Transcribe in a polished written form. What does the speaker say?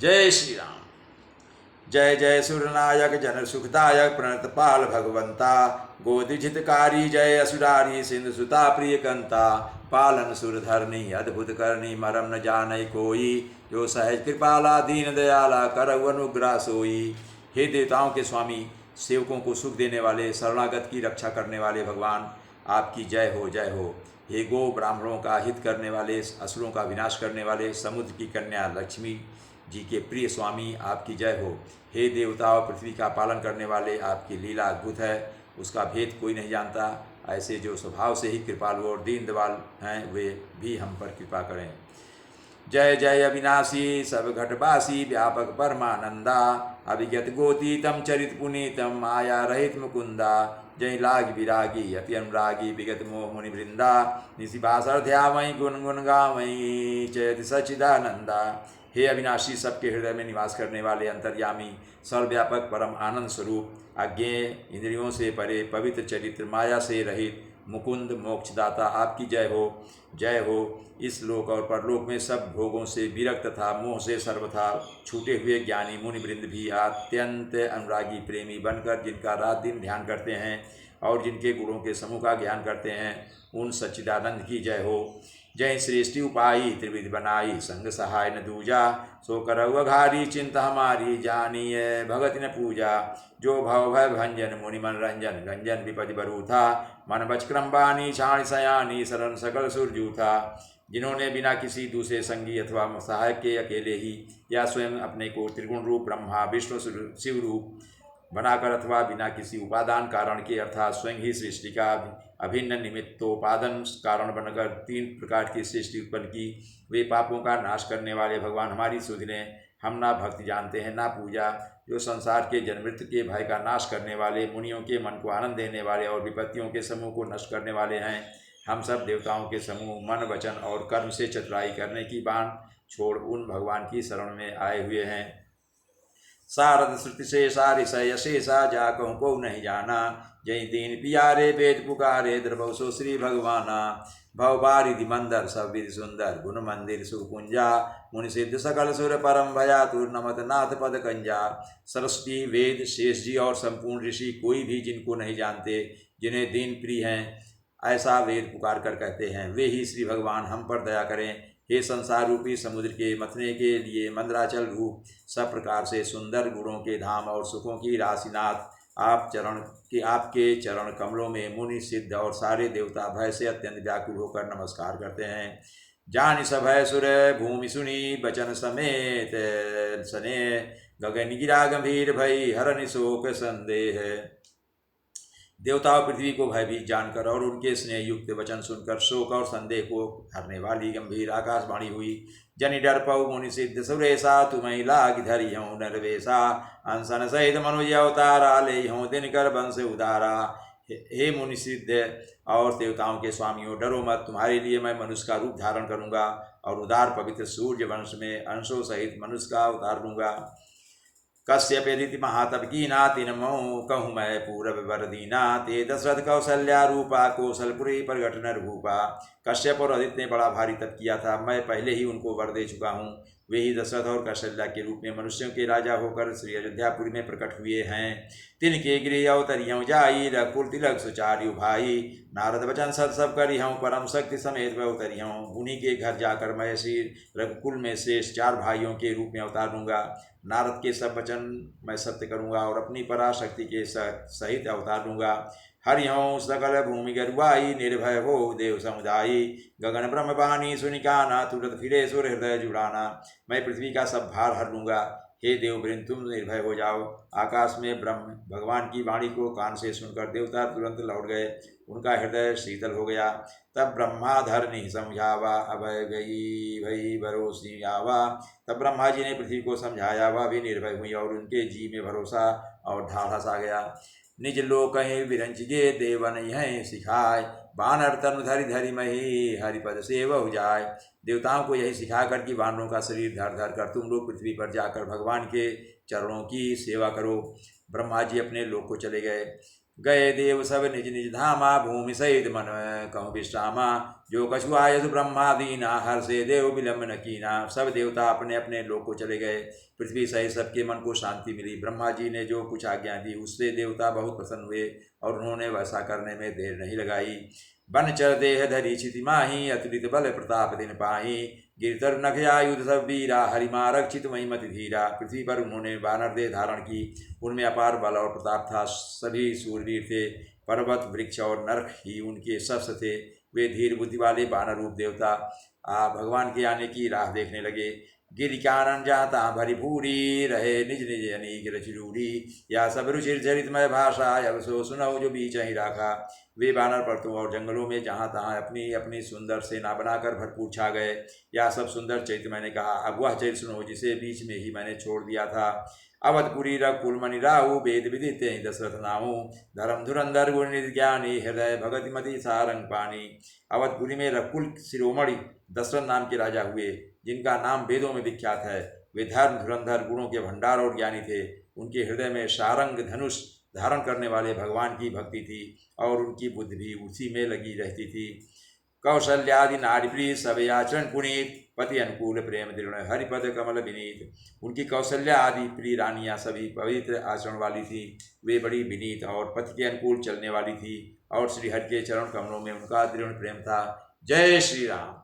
जय श्री राम। जय जय सुरनायक जन सुखदायक प्रणतपाल भगवंता, गोदिजितकारी जय असुरारी सिंधु सुता प्रिय कंता, पालन सुरधरनी अद्भुत करनी मरम न जाने कोई, जो सहज कृपाला दीन दयाला करऊ अनुग्रह सोई। हे देवताओं के स्वामी, सेवकों को सुख देने वाले, शरणागत की रक्षा करने वाले भगवान, आपकी जय हो जय हो। हे गो ब्राह्मणों का हित करने वाले, असुरों का विनाश करने वाले, समुद्र की कन्या लक्ष्मी जी के प्रिय स्वामी, आपकी जय हो। हे देवताओं, पृथ्वी का पालन करने वाले, आपकी लीला अद्भुत है, उसका भेद कोई नहीं जानता। ऐसे जो स्वभाव से ही कृपालु और दीन दयाल हैं, वे भी हम पर कृपा करें। जय जय अविनाशी सब घटवासी व्यापक परमानंदा, अभिगत गोतीतम चरित पुनीतम माया रहित मुकुंदा, जय लाग विरागी अति अनुरागी विगत मोह मुनि वृंदा, निशिभासर ध्यावई गुण गुण गावई चैत सचिदानंदा। हे अविनाशी, सबके हृदय में निवास करने वाले, अंतर्यामी, सर्वव्यापक, परम आनंद स्वरूप, अज्ञेय, इंद्रियों से परे, पवित्र चरित्र, माया से रहित, मुकुंद मोक्षदाता, आपकी जय हो जय हो। इस लोक और परलोक में सब भोगों से विरक्त तथा मोह से सर्वथा छूटे हुए ज्ञानी मुनि वृंद भी अत्यंत अनुरागी प्रेमी बनकर जिनका रात दिन ध्यान करते हैं और जिनके गुणों के समूह का ज्ञान करते हैं, उन सच्चिदानंद की जय हो। जय श्रेष्ठी उपाई त्रिविध बनाई, संग सहाय न दूजा, सो करऊ अघारी चिंता हमारी, जानिए भगत न पूजा। जो भव भय भंजन मुनि मन रंजन, गंजन विपति बरू था, मन बच क्रम बानी छाण सयानी, शरण सकल सुरजू था। जिन्होंने बिना किसी दूसरे संगी अथवा सहायक के अकेले ही या स्वयं अपने को त्रिगुण रूप ब्रह्मा विष्णु शिव रूप बनाकर अथवा बिना किसी उपादान कारण के अर्थात स्वयं ही सृष्टि का अभिन्न निमित्तोपादन कारण बनकर तीन प्रकार की सृष्टि उत्पन्न की, वे पापों का नाश करने वाले भगवान हमारी सुध ने हम ना भक्ति जानते हैं ना पूजा। जो संसार के जन्म मृत्यु के भय का नाश करने वाले, मुनियों के मन को आनंद देने वाले और विपत्तियों के समूह को नष्ट करने वाले हैं, हम सब देवताओं के समूह मन वचन और कर्म से चतुराई करने की बाण छोड़ उन भगवान की शरण में आए हुए हैं। सारद श्रुति से सारि शेषा जा कहूँ को नहीं जाना, जय दीन पियारे वेद पुकारे द्रवौ सो श्री भगवाना। भव बारिधि मंदर सब विधि सुंदर, गुण मंदिर सुरकुंजा, मुनि सिद्ध सकल सुर परम भयातुर नमत नाथ पद कंजा। सरस्वती वेद शेष जी और संपूर्ण ऋषि कोई भी जिनको नहीं जानते, जिन्हें दीन प्रिय हैं, ऐसा वेद पुकार कर कहते हैं, वे ही श्री भगवान हम पर दया करें। हे संसार रूपी समुद्र के मथने के लिए मंद्राचल रूप, सब प्रकार से सुंदर गुणों के धाम और सुखों की राशिनाथ, आपके चरण कमलों में मुनि सिद्ध और सारे देवता भय से अत्यंत व्याकुल होकर नमस्कार करते हैं। जानि सभय सुर भूमि सुनी बचन समेत सने, गगन गिरा गंभीर भई हरनि शोक संदेह। देवताओं पृथ्वी को भयभीत जानकर और उनके स्नेह युक्त वचन सुनकर शोक और संदेह को हरने वाली गंभीर आकाशवाणी हुई। जनि डर पऊ मुनि सिद्ध सुरेशा, तुम्हें लाग धरि हूँ नरवेशा, अंसन सहित मनुज अवतारा, ले हूँ दिनकर वंश उदारा। हे मुनि सिद्ध और देवताओं के स्वामियों, डरो मत, तुम्हारे लिए मैं मनुष्य का रूप धारण करूंगा और उदार पवित्र सूर्य वंश में अंशों सहित मनुष्य का अवतार लूंगा। कश्यप यदि महातप कीना, तिन मऊ कहूँ मैं पूरब वर दीना, ते दशरथ कौशल्या रूपा, कौशलपुरी प्रगट नर भूपा। कश्यप और अदिति ने बड़ा भारी तप किया था, मैं पहले ही उनको वर दे चुका हूँ। वे ही दशरथ और कौशल्या के रूप में मनुष्यों के राजा होकर श्री अयोध्यापुरी में प्रकट हुए हैं। तिनके गृह अवतरियों जाई, रघुकुल तिलक सुचार्यु भाई, नारद वचन सत सब करियों, परम शक्ति समेत वह उतरियों। उन्हीं के घर जाकर मैं श्री रघुकुल में श्रेष्ठ 4 भाइयों के रूप में अवतार लूँगा। नारद के सब वचन मैं सत्य करूँगा और अपनी पराशक्ति के सहित अवतार लूँगा। हरिओं सकल भूमि गरुआई, निर्भय हो देव समुदायी, गगन ब्रह्म बानी सुनिकाना, तुरंत फिरे सुर हृदय जुड़ाना। मैं पृथ्वी का सब भार हर लूँगा। हे देववृंद, तुम निर्भय हो जाओ। आकाश में ब्रह्म भगवान की वाणी को कान से सुनकर देवता तुरंत लौट गए, उनका हृदय शीतल हो गया। तब ब्रह्माधर ने समझावा, अभय गई भई भरोसी आवा। तब ब्रह्मा जी ने पृथ्वी को समझाया, वह भी निर्भय हुई और उनके जी में भरोसा और ढाढ़स आ गया। निज लोक विरंच गे देवन यह सिखाए, बानर तनु धरि धरि मही, हरिपद से बहु जाए। देवताओं को यही सिखाकर कि वानरों का शरीर धर धर कर तुम लोग पृथ्वी पर जाकर भगवान के चरणों की सेवा करो। ब्रह्मा जी अपने लोक को चले गए। गए देव सब निज निज धामा, भूमि सहित मन कहूँ विश्रामा। जो कछु आयस ब्रह्मादीना, हर से देव विलम्ब न कीना। सब देवता अपने अपने लोक को चले गए। पृथ्वी सहित सबके मन को शांति मिली। ब्रह्मा जी ने जो कुछ आज्ञा दी उससे देवता बहुत प्रसन्न हुए और उन्होंने वैसा करने में देर नहीं लगाई। बन चर देह धरी क्षिति माही, अतुलित बल प्रताप दिन पाही। गिरतर नखयायुध सब वीरा, हरिमा रक्षित महिमति धीरा। पृथ्वी पर उन्होंने वानर देह धारण की। उनमें अपार बल और प्रताप था। सभी सूरवीर थे। पर्वत वृक्ष और नरक ही उनके शस्त्र थे। वे धीर बुद्धि वाले वानर रूप देवता भगवान के आने की राह देखने लगे। गिरि कानन जाता भरी भूरी, रहे निज निज अनेक रचिरूढ़ी। या सब रुचिर चरितमय भाषा, अब सो सुनऊ जो बीच ही राखा। वे वानर पर्वतों और जंगलों में जहाँ तहाँ अपनी अपनी सुंदर सेना बनाकर भरपूर छा गए। या सब सुंदर चरित्र मैंने कहा, अब वह चरित्र सुनो जिसे बीच में ही मैंने छोड़ दिया था। अवधपुरी रघुकुल मणि राहु, वेद विदित दशरथ नामु। धर्म धुरंधर गुण निधि ज्ञानी, हृदय भगति मति सारंग पानी। अवधपुरी में रघुकुल शिरोमणि दशरथ नाम के राजा हुए, जिनका नाम वेदों में विख्यात है। वे धर्म धुरंधर गुणों के भंडार और ज्ञानी थे। उनके हृदय में सारंग धनुष धारण करने वाले भगवान की भक्ति थी और उनकी बुद्धि भी उसी में लगी रहती थी। कौशल्यादि नारी प्रिय, सब आचरण पुनीत। पति अनुकूल प्रेम दृढ़, हरिपद कमल विनीत। उनकी कौशल्या आदि प्रिय रानियां सभी पवित्र आचरण वाली थी। वे बड़ी विनीत और पति के अनुकूल चलने वाली थी और श्रीहरि के चरण कमलों में उनका दृढ़ प्रेम था। जय श्री राम।